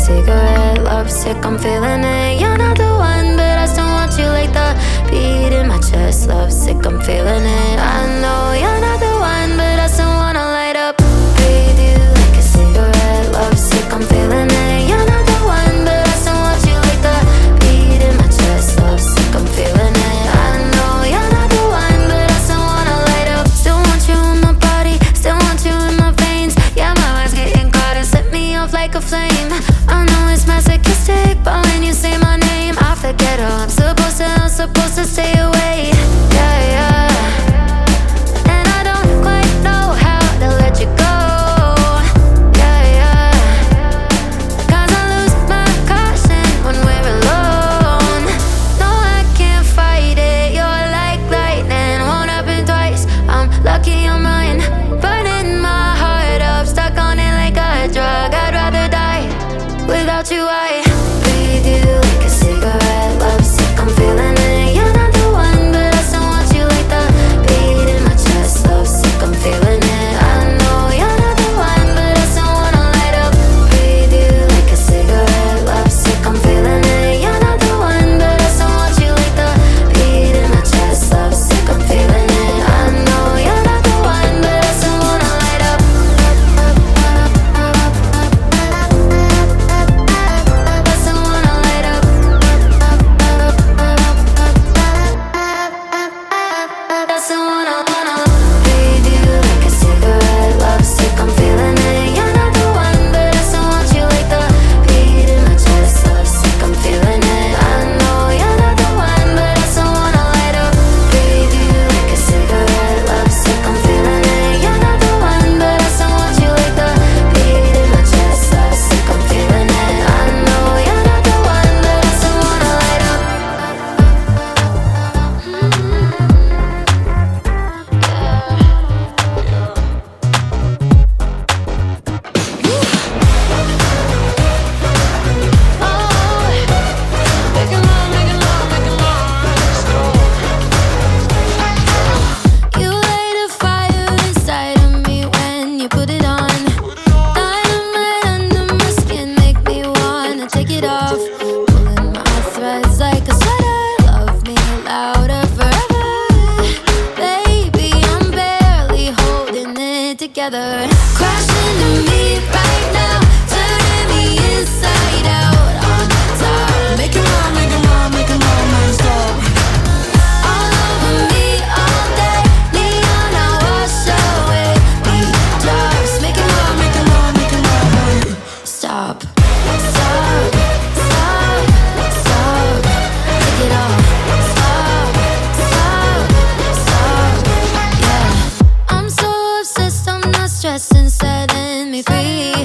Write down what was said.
cigarette, lovesick, I'm feeling it. You're not the one, but I still want you like the beat in my chest. Lovesick, I'm feeling it. I know you're not the one, but I still wanna light up. Breathe you like a cigarette, lovesick, I'm feeling it. You're not the one, but I still want you like the beat in my chest. Lovesick, I'm feeling it. I know you're not the one, but I still wanna light up. Still want you in my body, still want you in my veins. Yeah, my mind's getting caught and set me off like a flame. I know it's masochistic, but when you say my name, I forget how I'm supposed to stay away. Yeah, yeah. And I don't quite know how to let you go. Yeah, yeah. 'Cause I lose my caution when we're alone. No, I can't fight it. You're like lightning, won't happen twice. I'm lucky I'm mine, burning my heart up, stuck on it like a drug. I'd rather die without you. I breathe you like a cigarette, lovesick, I'm feeling it. You're not the one, but I still want you like the beat in my chest. Lovesick, I'm feeling it. I know you're not the one, but I still wanna light up. Breathe you like a cigarette, lovesick, I'm feeling it. You're not the one, but I still want you like the beat in my chest. Lovesick, I'm feeling it. I know you're not the one, but I still wanna light up. I still wanna light up. I still wanna breathe you like a cigarette, lovesick, I'm feeling it. You're not the one, but I still want you like the beat in my chest. Lovesick, I'm feeling it. I know you're not the one, but I still wanna light up. Breathe you like a cigarette, lovesick, I'm feeling it. You're not the one, but I still want you like the beat in my chest. Lovesick, I'm feeling it. I know you're not the one, but I still wanna light up. You light a fire inside of me when you put it on. Dynamite under my skin, make me wanna take it off. Pulling my threads like a sweater, love me louder forever. Baby, I'm barely holding it together. Crash into me right now, turning me inside out on top. Make it mine, make it mine, make it mine, non-stop. All over me all day, neon, I wash away me drops. Make it mine, Make it mine, make it mine. stop, stop, stop, stop. Take it off. Stop, stop, stop. Yeah. I'm so obsessed, I'm not stressing, setting me free.